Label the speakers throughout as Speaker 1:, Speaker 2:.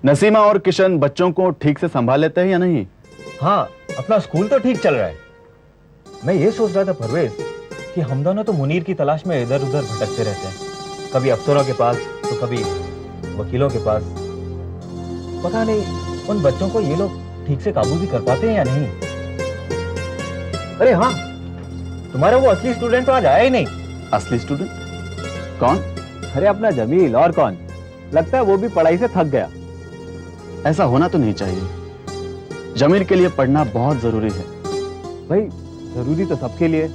Speaker 1: नसीमा और किशन बच्चों को ठीक से संभाल लेते हैं या नहीं?
Speaker 2: हाँ, अपना स्कूल तो ठीक चल रहा है। मैं ये सोच रहा था परवेज कि हम दोनों तो मुनीर की तलाश में इधर उधर भटकते रहते हैं, कभी अफसरों के पास तो कभी वकीलों के पास। पता नहीं उन बच्चों को ये लोग ठीक से काबू भी कर पाते हैं या नहीं। अरे हाँ, तुम्हारा वो असली स्टूडेंट तो आज आया ही नहीं।
Speaker 1: असली स्टूडेंट कौन?
Speaker 2: अरे अपना जमील, और कौन? लगता है वो भी पढ़ाई से थक गया।
Speaker 1: ऐसा होना तो नहीं चाहिए। जमील के लिए पढ़ना बहुत जरूरी है।
Speaker 2: भाई जरूरी तो सबके लिए।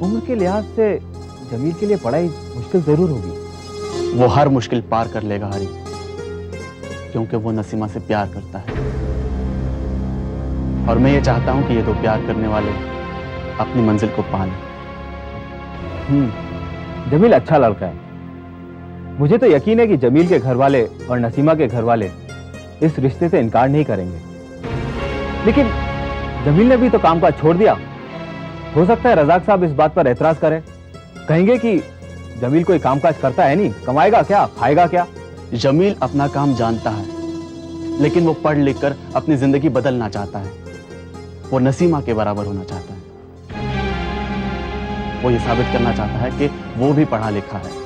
Speaker 2: उम्र के लिहाज से जमील के लिए पढ़ाई मुश्किल जरूर होगी।
Speaker 1: वो हर मुश्किल पार कर लेगा हरी, क्योंकि वो नसीमा से प्यार करता है। और मैं ये चाहता हूं कि ये दो प्यार करने वाले अपनी मंजिल को पा लें।
Speaker 2: जमील अच्छा लड़का है। मुझे तो यकीन है कि जमील के घर वाले और नसीमा के घर वाले इस रिश्ते से इनकार नहीं करेंगे। लेकिन जमील ने भी तो कामकाज छोड़ दिया। हो सकता है रजाक साहब इस बात पर एतराज करें, कहेंगे कि जमील कोई कामकाज करता है नहीं, कमाएगा क्या, खाएगा क्या।
Speaker 1: जमील अपना काम जानता है, लेकिन वो पढ़ लिख कर अपनी जिंदगी बदलना चाहता है। वो नसीमा के बराबर होना चाहता है। वो ये साबित करना चाहता है कि वो भी पढ़ा लिखा है।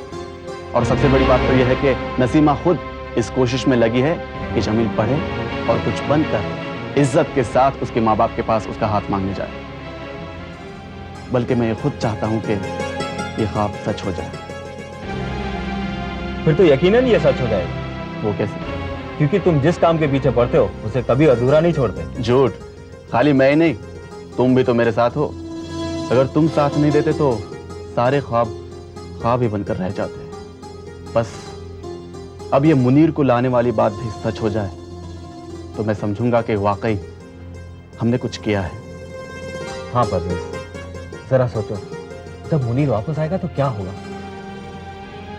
Speaker 1: और सबसे बड़ी बात तो यह है कि नसीमा खुद इस कोशिश में लगी है कि जमील पढ़े और कुछ बनकर इज्जत के साथ उसके माँ बाप के पास उसका हाथ मांगने जाए। बल्कि मैं ये खुद चाहता हूं कि ये ख्वाब सच हो जाए।
Speaker 2: फिर तो यकीनन ये सच हो जाएगा।
Speaker 1: वो कैसे?
Speaker 2: क्योंकि तुम जिस काम के पीछे पड़ते हो उसे कभी अधूरा नहीं छोड़ते।
Speaker 1: झूठ। खाली मैं ही नहीं, तुम भी तो मेरे साथ हो। अगर तुम साथ नहीं देते तो सारे ख्वाब ही बनकर रह जाते। बस अब ये मुनीर को लाने वाली बात भी सच हो जाए तो मैं समझूंगा कि वाकई हमने कुछ किया है।
Speaker 2: हाँ परवेज, जरा सोचो, जब मुनीर वापस आएगा तो क्या होगा?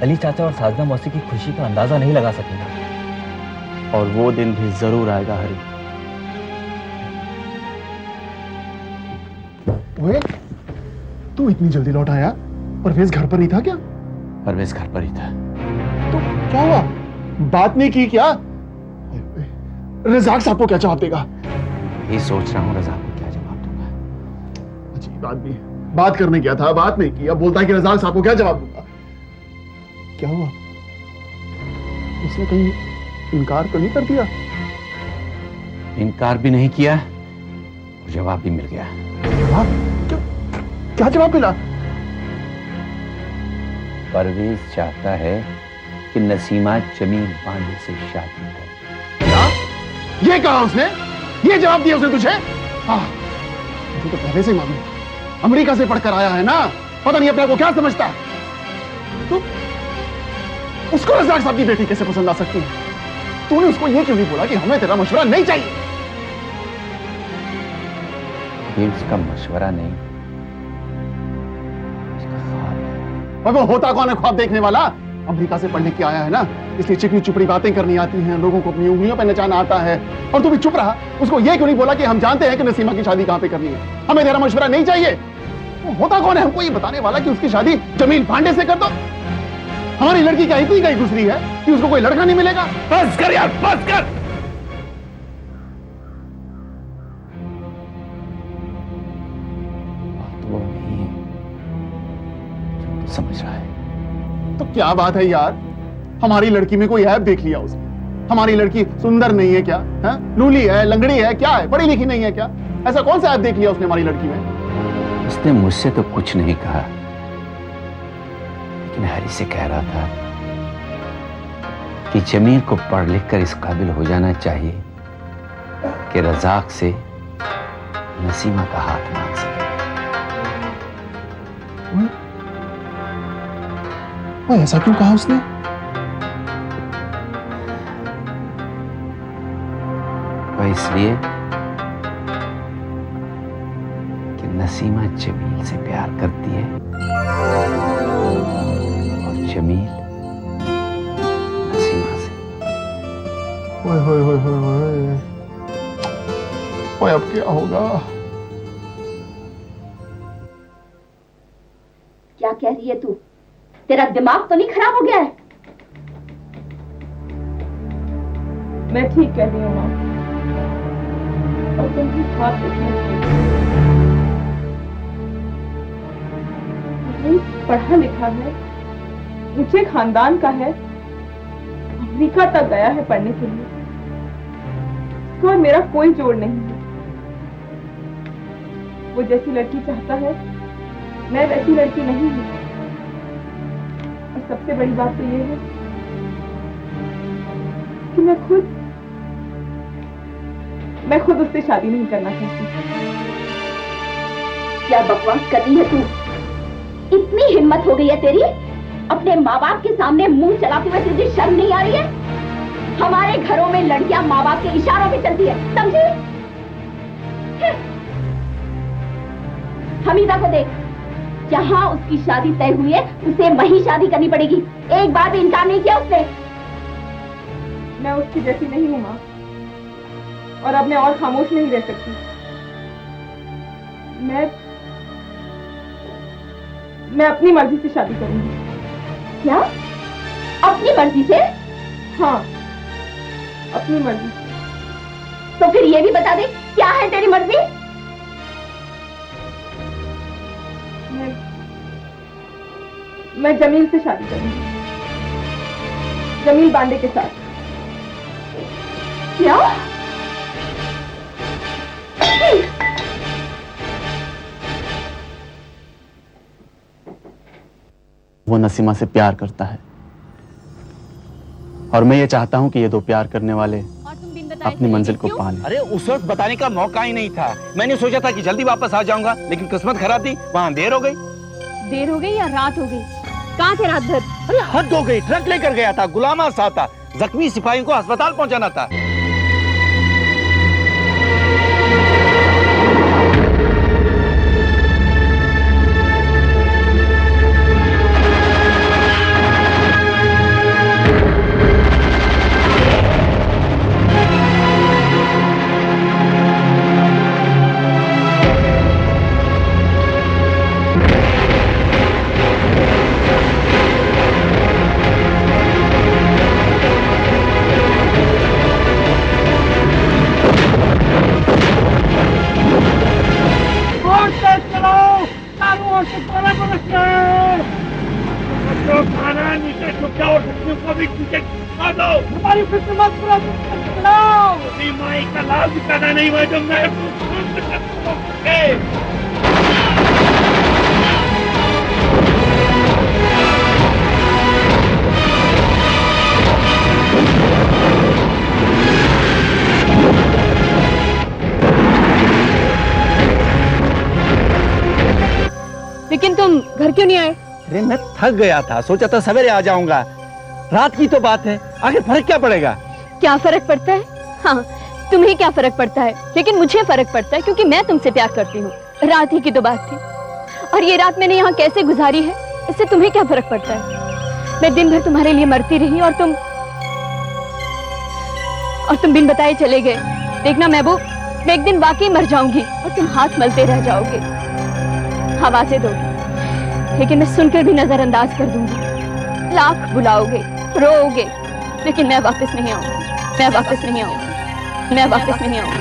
Speaker 2: अली चाचा और साजना मौसी की खुशी का अंदाजा नहीं लगा सकेगा।
Speaker 1: और वो दिन भी जरूर आएगा हरी।
Speaker 3: ओए, तू इतनी जल्दी लौट आया? परवेज घर पर नहीं था क्या?
Speaker 1: परवेज घर पर ही था।
Speaker 3: तो क्या हुआ? बात नहीं की क्या? रजाक साहब को क्या जवाब देगा?
Speaker 1: ये सोच रहा हूँ रजाक को क्या जवाब दूंगा।
Speaker 3: अजीब आदमी है। बात करने गया था, बात नहीं की, अब बोलता है कि रजाक साहब को क्या जवाब दूंगा। क्या हुआ? उसने कहीं इनकार तो नहीं कर दिया?
Speaker 1: इनकार भी नहीं किया और जवाब भी मिल गया।
Speaker 3: जवाब? क्या जवाब मिला?
Speaker 4: परवेज चाहता है कि नसीमा जमील पांडे से शादी करे।
Speaker 3: क्या? ये कहा उसने? ये जवाब दिया उसने तुझे? हाँ, मुझे तो पहले से ही मालूम। अमेरिका से पढ़कर आया है ना, पता नहीं अपने आप को क्या समझता है। तो उसको रजाक साहब की बेटी कैसे पसंद आ सकती है? तूने उसको ये क्यों नहीं बोला कि हमें तेरा मशवरा नहीं चाहिए?
Speaker 4: ये उसका मशवरा नहीं, उसका ख्वाब है।
Speaker 3: और वो होता कौन है ख्वाब देखने वाला? अमेरिका से पढ़ने के आया है ना, इसलिए चिकनी चुपड़ी बातें करनी आती हैं, लोगों को अपनी उंगलियों पर नचाना आता है। और तू भी चुप रहा। उसको ये क्यों नहीं बोला कि हम जानते हैं कि नसीमा की शादी कहां पे करनी है, हमें तेरा मशवरा नहीं चाहिए? वो होता कौन है हमको ये बताने वाला कि उसकी शादी जमील पांडे से कर दो? हमारी लड़की क्या इतनी गई गुजरी है कि उसको कोई लड़का नहीं मिलेगा? बस कर यार, बस कर।
Speaker 4: बात वो नहीं है जो तू समझ रहा है।
Speaker 3: तो क्या बात है यार? हमारी लड़की में कोई ऐप देख लिया उसने? हमारी लड़की सुंदर नहीं है क्या? है? लूली है, लंगड़ी है, क्या है? पढ़ी लिखी नहीं है क्या? ऐसा कौन सा ऐप देख लिया उसने हमारी लड़की में?
Speaker 4: उसने मुझसे तो कुछ नहीं कहा, लेकिन हरी से कह रहा था कि जमील को पढ़ लिख कर इस काबिल हो जाना चाहिए कि रजाक से नसीमा का हाथ मांग सके।
Speaker 3: वो ऐसा क्यों कहा उसने?
Speaker 4: वह इसलिए कि नसीमा जमील से प्यार करती है और जमील नसीमा से।
Speaker 3: ओए होए होए होए होए। ओए अब क्या होगा?
Speaker 5: क्या कह रही है तू? तेरा दिमाग तो नहीं खराब हो गया है? मैं ठीक कह रही हूँ माँ, और तुम भी ख्वाब देखना चाहिए। पढ़ा लिखा है, ऊंचे खानदान का है, अमेरिका तक गया है पढ़ने के लिए, तो और मेरा कोई जोड़ नहीं है। वो जैसी लड़की चाहता है, मैं वैसी लड़की नहीं हूँ। और सबसे बड़ी बात तो ये है कि मैं खुद उससे शादी नहीं करना चाहती।
Speaker 6: क्या बकवास कर रही है तू? इतनी हिम्मत हो गई है तेरी? अपने माँ बाप के सामने मुंह चलाते हुए तुझे शर्म नहीं आ रही है? हमारे घरों में लड़कियां माँ बाप के इशारों पे चलती है, समझी? हमीदा को देख, जहाँ उसकी शादी तय हुई है उसे वहीं शादी करनी पड़ेगी। एक बार भी इनकार नहीं किया उसने।
Speaker 5: मैं उसकी जैसी नहीं हूँ माँ, और अब मैं और खामोश नहीं रह सकती। मैं अपनी मर्जी से शादी करूंगी।
Speaker 6: क्या? अपनी मर्जी से?
Speaker 5: हाँ, अपनी मर्जी से।
Speaker 6: तो फिर ये भी बता दे, क्या है तेरी मर्जी?
Speaker 5: मैं जमील से शादी करूंगी, जमील बांडे के साथ।
Speaker 6: क्या?
Speaker 1: वो नसीमा से प्यार करता है, और मैं ये चाहता हूं कि ये दो प्यार करने वाले अपनी मंजिल को पाने।
Speaker 7: अरे उस वक्त बताने का मौका ही नहीं था। मैंने सोचा था कि जल्दी वापस आ जाऊंगा, लेकिन किस्मत खराब थी, वहां देर हो गई।
Speaker 8: देर हो गई या रात हो गई? कहाँ थे रात भर?
Speaker 7: अरे हद हो गई, ट्रक लेकर गया था, गुलामा सा था, जख्मी सिपाहियों को अस्पताल पहुंचाना था।
Speaker 8: लेकिन तुम घर क्यों नहीं आए?
Speaker 7: अरे मैं थक गया था, सोचा था सवेरे आ जाऊंगा। रात की तो बात है, आखिर फर्क क्या पड़ेगा?
Speaker 8: क्या फर्क पड़ता है? हाँ, तुम्हें क्या फर्क पड़ता है, लेकिन मुझे फर्क पड़ता है, क्योंकि मैं तुमसे प्यार करती हूँ। रात ही की तो बात थी, और ये रात मैंने यहाँ कैसे गुजारी है, इससे तुम्हें क्या फर्क पड़ता है? मैं दिन भर तुम्हारे लिए मरती रही, और तुम बिन बताए चले गए। देखना महबूब, मैं एक दिन वाकई मर जाऊंगी और तुम हाथ मलते रह जाओगे। आवाजें दोगे, लेकिन मैं सुनकर भी नजरअंदाज कर दूंगी। लाख बुलाओगे, रोओगे, लेकिन मैं वापस नहीं आऊंगी। मैं वापस नहीं आऊंगी। मैं वापस नहीं आऊंगी।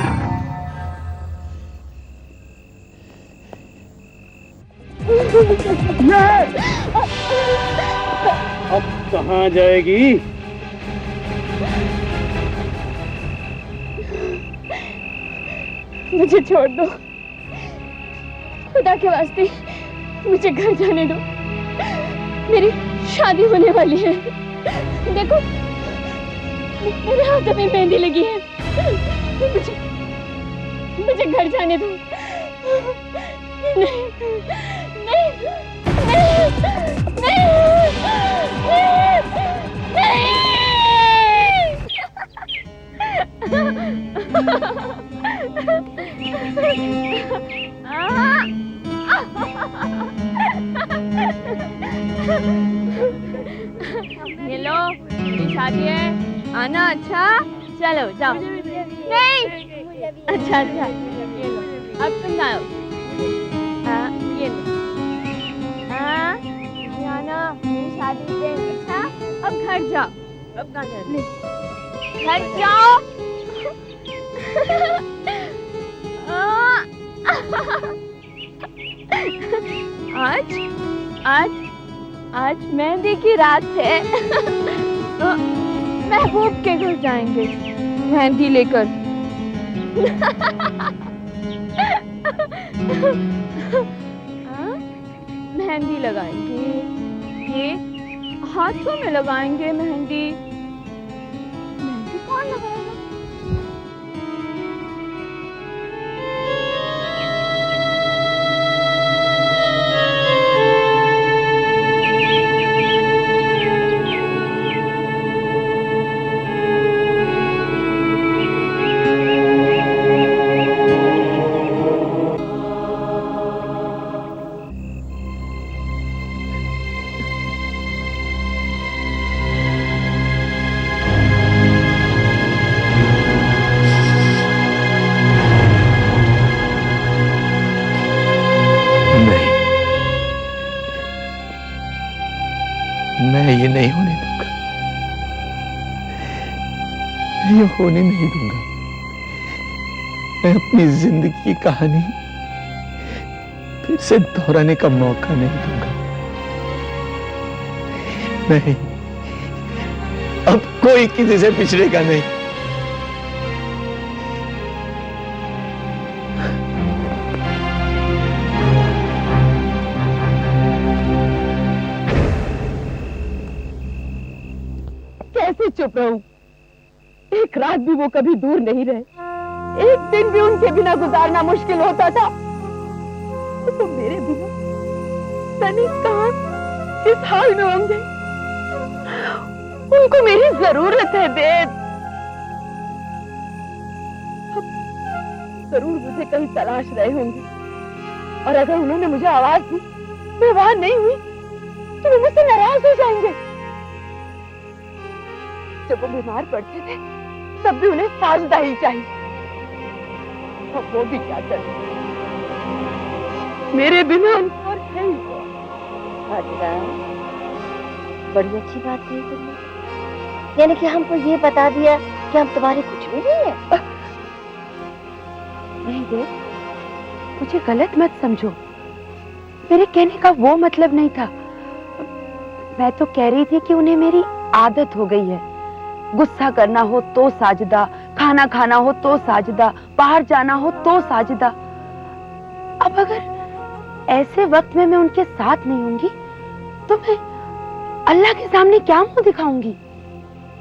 Speaker 7: अब कहाँ जाएगी?
Speaker 8: मुझे छोड़ दो, खुदा के वास्ते मुझे घर जाने दो। मेरी शादी होने वाली है। देखो, मेरे हाथों में मेहंदी लगी है। मुझे घर जाने दो। नहीं, नहीं, नहीं, ये लो, मेरी शादी है, आना। अच्छा, चलो जाओ। नहीं, अच्छा अच्छा, ये लो, अब तुम जाओ। ये लो, ये आना, मेरी शादी पे। अच्छा, अब घर जाओ। अब कहाँ जाना? हट जाओ। आज आज आज मेहंदी की रात है। महबूब के घर जाएंगे मेहंदी लेकर। मेहंदी लगाएंगे, ये हाथों में लगाएंगे मेहंदी। मेहंदी कौन लगाएगा?
Speaker 7: मैं ये नहीं होने दूंगा, ये होने नहीं दूंगा। मैं अपनी जिंदगी की कहानी फिर से दोहराने का मौका नहीं दूंगा। नहीं, अब कोई किसी से पिछड़ेगा नहीं।
Speaker 5: कैसे चुप रहूं? एक रात भी वो कभी दूर नहीं रहे, एक दिन भी उनके बिना गुजारना मुश्किल होता था। तो मेरे बिना सनी कहां, किस हाल में होंगे? उनको मेरी जरूरत है बेद। अब जरूर मुझे कहीं तलाश रहे होंगे, और अगर उन्होंने मुझे आवाज दी, मैं वहां नहीं हुई, तो वो मुझसे नाराज हो जाएंगे। जब वो बीमार पड़ते थे तब भी उन्हें साजदा ही चाहिए, और वो भी क्या करे, मेरे बिना और है ही वो।
Speaker 6: अच्छा, बड़ी अच्छी बात कही तुमने, यानी कि हमको ये बता दिया कि हम तुम्हारे कुछ भी नहीं है।
Speaker 5: नहीं देख, मुझे गलत मत समझो, मेरे कहने का वो मतलब नहीं था। मैं तो कह रही थी कि उन्हें मेरी आदत हो गई है। गुस्सा करना हो तो साजदा, खाना खाना हो तो साजदा, बाहर जाना हो तो साजदा। अब अगर ऐसे वक्त में मैं उनके साथ नहीं होंगी तो मैं अल्लाह के सामने क्या मुंह दिखाऊंगी?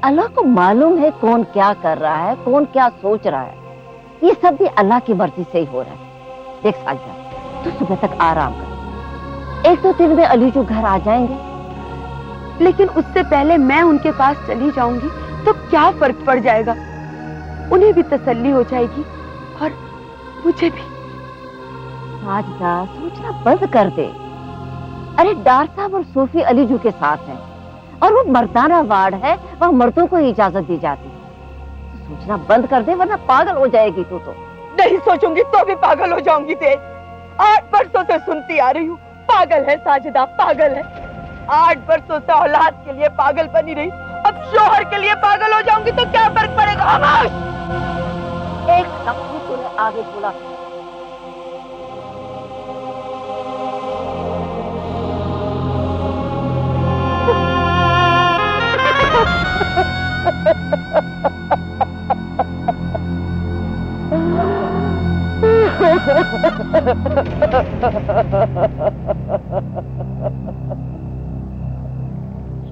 Speaker 6: अल्लाह को मालूम है कौन क्या कर रहा है, कौन क्या सोच रहा है। ये सब भी अल्लाह की मर्जी से ही हो रहा है। देख साजदा, तू सुबह तक आराम कर, 1-2 दिन में अली जो घर आ जाएंगे।
Speaker 5: लेकिन उससे पहले मैं उनके पास चली जाऊंगी तो क्या फर्क पड़ जाएगा? उन्हें भी तसल्ली हो जाएगी और मुझे भी।
Speaker 6: साजदा, सोचना बंद कर दे। अरे डार साहब और सोफी अलीजू के साथ हैं, और वो मर्दाना वार्ड है, वहाँ मर्दों को इजाजत दी जाती है। तो सोचना बंद कर दे, वरना पागल हो जाएगी तू तो।
Speaker 5: नहीं सोचूंगी तो भी पागल हो जाऊंगी तेज। 8 बरसों से सुनती आ रही हूँ, पागल है साजिदा, पागल है। 8 बरसों से औलाद के लिए पागल बनी रही, अब शोहर के लिए पागल हो जाऊंगी तो क्या फर्क पड़ेगा? खामोश!
Speaker 6: एक लफ्ज़ तूने आगे बोला।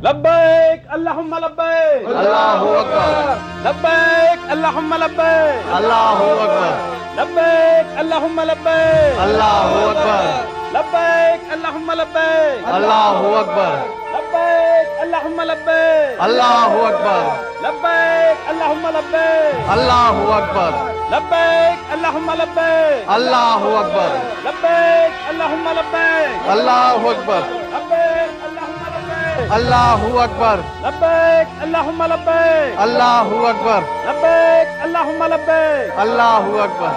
Speaker 7: लब्बैक अल्लाहुम्मा लब्बैक,
Speaker 3: अल्लाहु अकबर,
Speaker 7: लब्बैक अल्लाहुम्मा लब्बैक,
Speaker 3: अल्लाहु अकबर,
Speaker 7: लब्बैक अल्लाहुम्मा लब्बैक,
Speaker 3: अल्लाहु अकबर,
Speaker 7: लब्बैक अल्लाहुम्मा लब्बैक,
Speaker 3: अल्लाहु अकबर,
Speaker 7: लब्बैक अल्लाहुम्मा लब्बैक,
Speaker 3: अल्लाहु अकबर,
Speaker 7: लब्बैक अल्लाहुम्मा लब्बैक,
Speaker 3: अल्लाहु अकबर,
Speaker 7: लब्बैक अल्लाहुम्मा लब्बैक,
Speaker 3: अल्लाहु अकबर,
Speaker 7: लब्बैक अल्लाहुम्मा लब्बैक,
Speaker 3: अल्लाहु अकबर,
Speaker 7: लब्बैक अल्लाहुम्मा लब्बैक,
Speaker 3: अल्लाहु अकबर,
Speaker 7: लब्बैक अल्लाहुम्मा लब्बैक,
Speaker 3: अल्लाहु अकबर,
Speaker 7: लब्बैक अल्लाहुम्मा लब्बैक।
Speaker 3: अल्लाहु अकबर।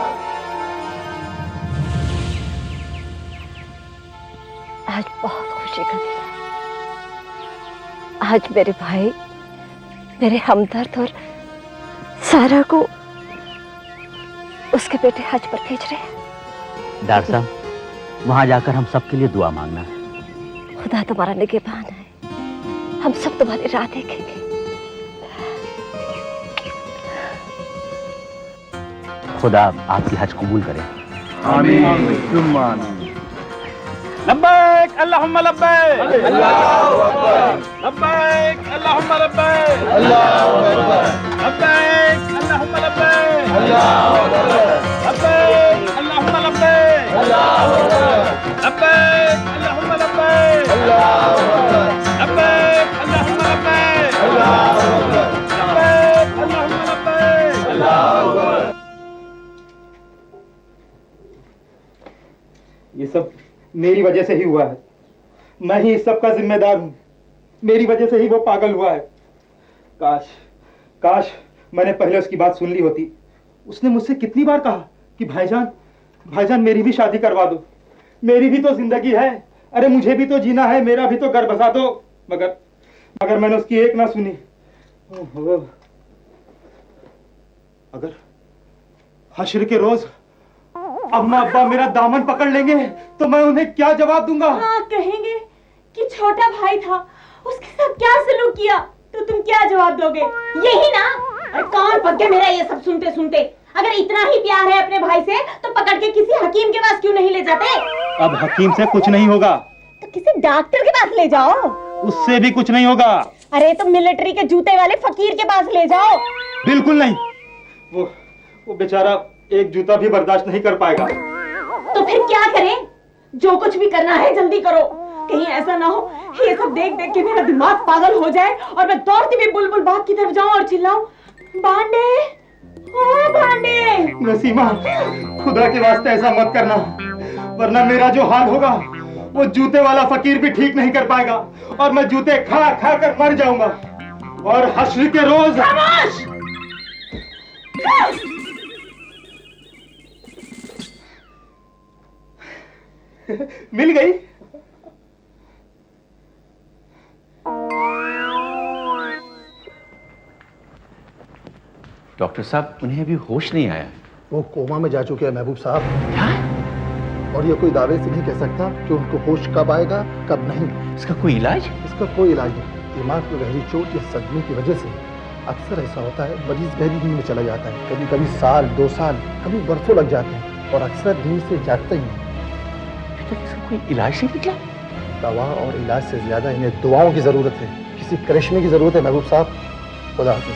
Speaker 6: आज बहुत खुशी का दिन है। आज मेरे भाई, मेरे हमदर्द और सारा को उसके बेटे हज पर भेज रहे हैं।
Speaker 9: डॉक्टर साहब, वहां जाकर हम सबके लिए दुआ मांगना है।
Speaker 6: खुदा तुम्हारा निगहबान है, हम सब तुम्हारी राह देखेंगे।
Speaker 9: खुदा आपकी हज कबूल करे।
Speaker 2: लब्बैक अल्लाहुम्मा लब्बैक, अल्लाहू अकबर, लब्बैक अल्लाहुम्मा लब्बैक, अल्लाहू अकबर, लब्बैक अल्लाहुम्मा लब्बैक, अल्लाहू अकबर, लब्बैक अल्लाहुम्मा लब्बैक, अल्लाहू अकबर, लब्बैक अल्लाहुम्मा लब्बैक, अल्लाहू अकबर, लब्बैक अल्लाहुम्मा लब्बैक, अल्लाहू अकबर, लब्बैक अल्लाहुम्मा लब्बैक, अल्लाहू अकबर।
Speaker 10: ये सब मेरी वजह से ही हुआ है। मैं ही इस सब का जिम्मेदार हूं। मेरी वजह से ही वो पागल हुआ है। काश काश मैंने पहले उसकी बात सुन ली होती। उसने मुझसे कितनी बार कहा कि भाईजान भाईजान मेरी भी शादी करवा दो, मेरी भी तो जिंदगी है, अरे मुझे भी तो जीना है, मेरा भी तो घर बसा दो। मगर मैंने उसकी एक ना सुनी। ओहो, अगर हश्र के रोज अम्मा अब्बा मेरा दामन पकड़ लेंगे तो मैं उन्हें क्या जवाब दूंगा?
Speaker 8: हाँ, कहेंगे कि छोटा भाई था, उसके साथ क्या सलूक किया, तो तुम क्या जवाब दोगे?
Speaker 6: यही ना। अरे कौन पक गया मेरा ये सब सुनते सुनते। अगर इतना ही प्यार है अपने भाई से तो पकड़ के किसी हकीम के पास क्यों नहीं ले जाते?
Speaker 10: अब हकीम से कुछ नहीं होगा
Speaker 6: तो किसी डॉक्टर के पास ले जाओ।
Speaker 10: उससे भी कुछ नहीं होगा।
Speaker 6: अरे तो मिलिट्री के जूते वाले फकीर के पास ले जाओ।
Speaker 10: बिल्कुल नहीं। वो बेचारा एक जूता भी बर्दाश्त नहीं कर पाएगा।
Speaker 6: तो फिर क्या करें? जो कुछ भी करना है जल्दी करो, कहीं ऐसा ना हो ये सब देख देख के मेरा दिमाग पागल हो जाए और मैं दौड़ती हुई बुलबुल बाग की तरफ जाऊं और चिल्लाऊं, भांडे, ओ भांडे।
Speaker 10: नसीमा, खुदा के वास्ते ऐसा मत करना, वरना मेरा जो हाल होगा वो जूते वाला फकीर भी ठीक नहीं कर पाएगा और मैं जूते खा खा कर मर जाऊंगा। और हश्र के रोज।
Speaker 6: खामोश!
Speaker 10: मिल गई।
Speaker 4: डॉक्टर साहब, उन्हें अभी होश नहीं आया।
Speaker 3: वो कोमा में जा चुके हैं महबूब साहब। और ये कोई दावे से नहीं कह सकता कि उनको होश कब आएगा कब नहीं।
Speaker 4: इसका कोई इलाज?
Speaker 3: इसका कोई इलाज नहीं। दिमाग में गहरी चोट या सदमे की वजह से अक्सर ऐसा होता है, मरीज गहरी नींद में चला जाता है। कभी कभी साल 2 साल, कभी बरसों लग जाते हैं और अक्सर नींद से जागता ही नहीं।
Speaker 4: इसका कोई इलाज नहीं निकला?
Speaker 3: दवा और इलाज से ज्यादा इन्हें दुआओं की जरूरत है, किसी करिश्मे की जरूरत है महबूब साहब। खुदा हाफिज।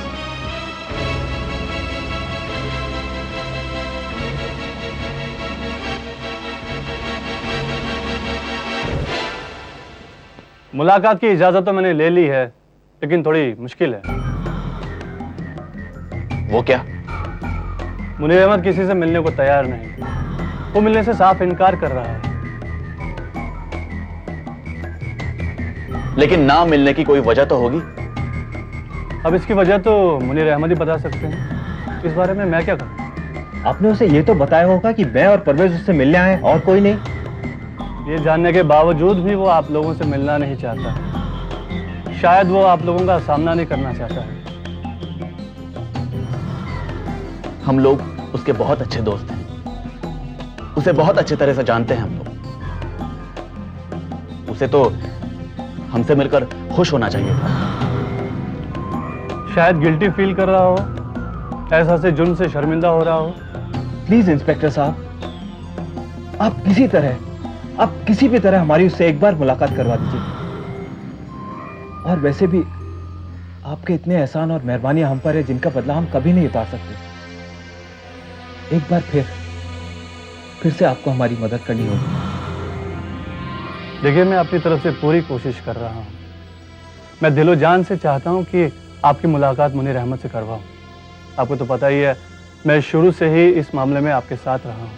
Speaker 2: मुलाकात की इजाजत तो मैंने ले ली है, लेकिन थोड़ी मुश्किल है।
Speaker 1: वो क्या?
Speaker 2: मुनीर अहमद किसी से मिलने को तैयार नहीं, वो मिलने से साफ इनकार कर रहा है।
Speaker 1: लेकिन ना मिलने की कोई वजह तो होगी।
Speaker 2: अब इसकी वजह तो मुनीर अहमद ही बता सकते हैं, इस बारे में मैं क्या करूं? आपने उसे ये तो बताया होगा कि मैं और परवेज उससे मिलने आए और कोई नहीं। ये जानने के बावजूद भी वो आप लोगों से मिलना नहीं चाहता। शायद वो आप लोगों का सामना नहीं करना चाहता है।
Speaker 1: हम लोग उसके बहुत अच्छे दोस्त हैं, उसे बहुत अच्छे तरह से जानते हैं हम लोग। उसे तो हमसे मिलकर खुश होना चाहिए था।
Speaker 2: शायद गिल्टी फील कर रहा हो, ऐसा से जुर्म से शर्मिंदा हो रहा हो।
Speaker 7: प्लीज इंस्पेक्टर साहब, आप किसी भी तरह हमारी उससे एक बार मुलाकात करवा दीजिए। और वैसे भी आपके इतने एहसान और मेहरबानियां हम पर है जिनका बदला हम कभी नहीं उतार सकते। एक बार फिर से आपको हमारी मदद करनी होगी।
Speaker 2: देखिए, मैं अपनी तरफ से पूरी कोशिश कर रहा हूं। मैं दिलो जान से चाहता हूं कि आपकी मुलाकात मुनीर अहमद से करवाऊं। आपको तो पता ही है, मैं शुरू से ही इस मामले में आपके साथ रहा हूं।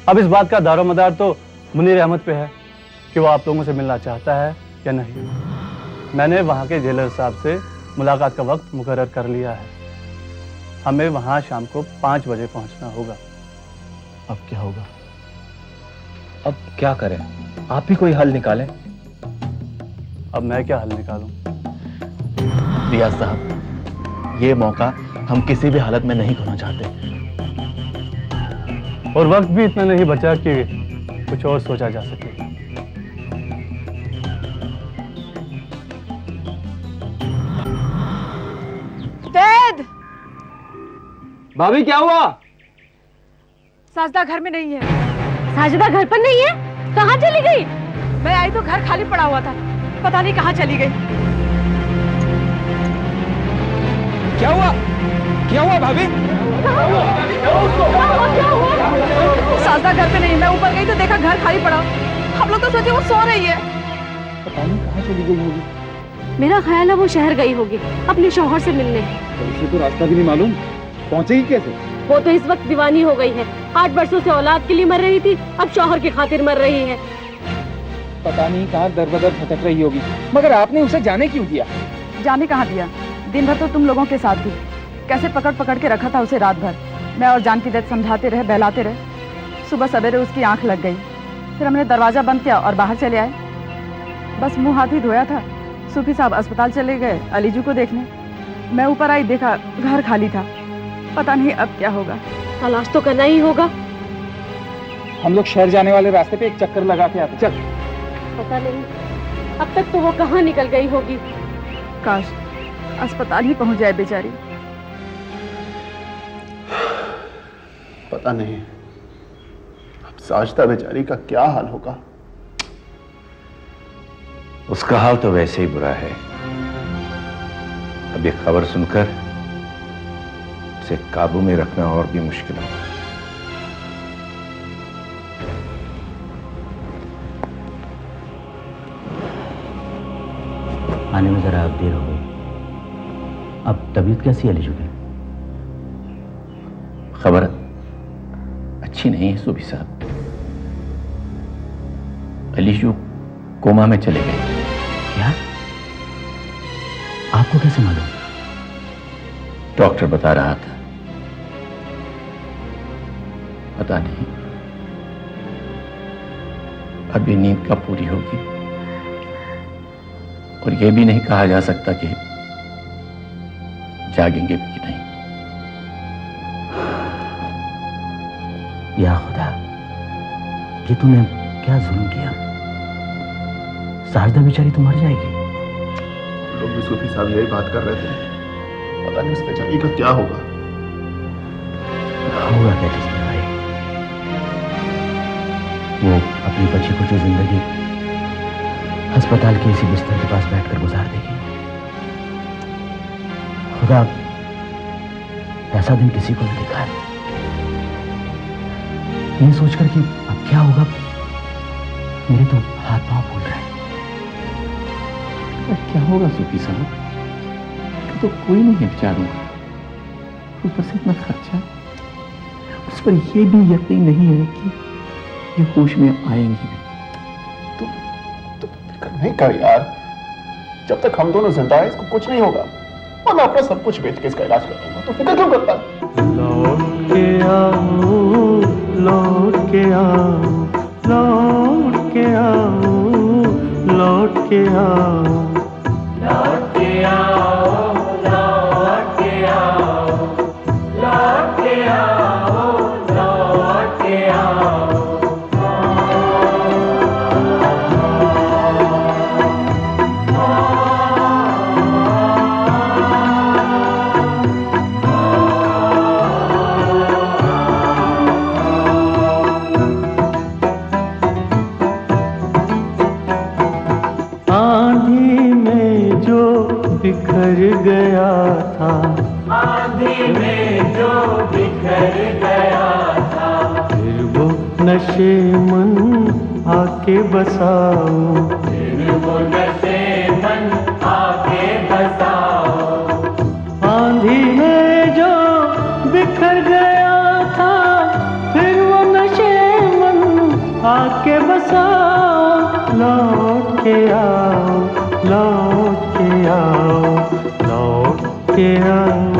Speaker 2: अब इस बात का दारोमदार तो मुनीर अहमद पे है कि वो आप लोगों से मिलना चाहता है या नहीं। मैंने वहां के जेलर साहब से मुलाकात का वक्त मुकर्रर कर लिया है। हमें वहां शाम को 5 बजे पहुंचना होगा।
Speaker 7: अब क्या होगा? अब क्या करें? आप ही कोई हल निकालें।
Speaker 2: अब मैं क्या हल निकालूं?
Speaker 1: रियाज साहब, ये मौका
Speaker 7: हम किसी भी हालत में नहीं खोना चाहते।
Speaker 2: और वक्त भी इतना नहीं बचा कि कुछ और सोचा जा सके।
Speaker 5: वैद,
Speaker 2: भाभी क्या हुआ?
Speaker 5: साजदा घर में नहीं है।
Speaker 8: साजिदा घर पर नहीं है? कहाँ चली गई?
Speaker 5: मैं आई तो घर खाली पड़ा हुआ था, पता नहीं कहाँ चली गई।
Speaker 7: क्या हुआ? क्या हुआ भाभी?
Speaker 5: साजदा घर पे नहीं। मैं ऊपर गई तो देखा घर खाली पड़ा। हम लोग तो सोचे वो सो रही है।
Speaker 7: पता नहीं कहाँ चली गई होगी।
Speaker 8: मेरा ख्याल है वो शहर गई होगी अपने शौहर से मिलने।
Speaker 10: इसे तो रास्ता भी नहीं मालूम, पहुंचेगी कैसे?
Speaker 8: वो तो इस वक्त दीवानी हो गई है। 8 वर्षों से औलाद के लिए मर रही थी, अब शौहर की खातिर मर रही है।
Speaker 10: पता नहीं कहाँ दर बदर भटक रही होगी, मगर आपने उसे जाने क्यों दिया?
Speaker 5: जाने कहाँ दिया? दिन भर तो तुम लोगों के साथ थी। कैसे पकड़ पकड़ के रखा था उसे रात भर। मैं और जानकी दत्त समझाते रहे, बहलाते रहे। सुबह सवेरे उसकी आंख लग गई। फिर हमने दरवाजा बंद किया और बाहर चले आए। बस मुंह हाथ ही धोया था। सूफी साहब अस्पताल चले गए अलीजू को देखने। मैं ऊपर आई, देखा घर खाली था। पता नहीं अब क्या होगा।
Speaker 8: तलाश तो करना ही होगा।
Speaker 10: हम लोग शहर जाने वाले रास्ते पे एक चक्कर लगा के आते। चल।
Speaker 8: पता नहीं अब तक तो वो कहाँ निकल गई होगी।
Speaker 5: काश अस्पताल ही पहुंच जाए बेचारी।
Speaker 3: पता नहीं अब साजदा बेचारी का क्या हाल होगा।
Speaker 4: उसका हाल तो वैसे ही बुरा है। अब ये खबर सुनकर उसे काबू में रखना और भी मुश्किल है।
Speaker 9: आने में जरा देर हो गई। अब तबीयत कैसी है अलीजू की?
Speaker 4: खबर अच्छी नहीं है सूफी साहब। अलीजू कोमा में चले गए।
Speaker 9: क्या? आपको कैसे मालूम?
Speaker 4: डॉक्टर बता रहा था। पता नहीं अभी नींद कब पूरी होगी, और यह भी नहीं कहा जा सकता कि जागेंगे भी कि नहीं।
Speaker 9: या खुदा, ये तूने क्या जुल्म किया? साजदा बेचारी तो मर जाएगी।
Speaker 3: लोग भी सूफी साहब यही बात कर रहे थे। पता नहीं उस बेचारी का क्या होगा।
Speaker 9: होगा क्या जिसमें भाई? वो अपनी बच्ची को जो जिंदगी अस्पताल के इसी बिस्तर के पास बैठकर गुजार देगी। खुदा, ऐसा दिन किसी को नहीं देखा है। ये सोचकर कि अब क्या होगा, मेरे तो हाथ पांव फूल रहे हैं।
Speaker 4: क्या होगा सूफी साहब? तो कोई नहीं है बेचारों का। ऊपर से इतना खर्चा, उस पर यह भी यकीन नहीं है कि ये होश में आएंगी भी।
Speaker 3: तो फिक्र नहीं कर यार। जब तक हम दोनों जिंदा है इसको कुछ नहीं होगा। और मैं अपना सब कुछ बेच के इसका इलाज कर दूंगा। तो फिक्र क्यों करता है?
Speaker 2: लौट के आओ, लौट के आओ, लौट के आओ, लौट के आओ, लौट के आओ, लौट के आओ, लौट के आओ, लौट के आओ। बिखर गया था, आंधी में जो बिखर गया था, फिर वो नशे मन आके बसाओ, फिर वो नशे मन आके बसाओ। आंधी में जो बिखर गया था, फिर वो नशे मन आके बसाओ। लौट के आओ, लौट के आओ, लौट के आओ,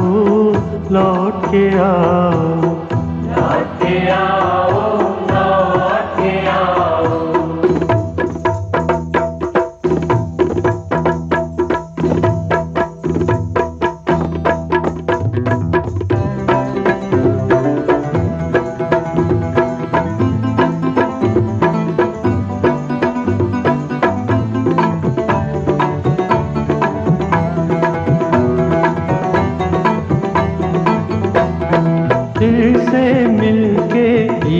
Speaker 2: लौट के आओ, लौट के आओ, लौट के आओ।
Speaker 11: से मिलके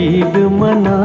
Speaker 11: ईद मना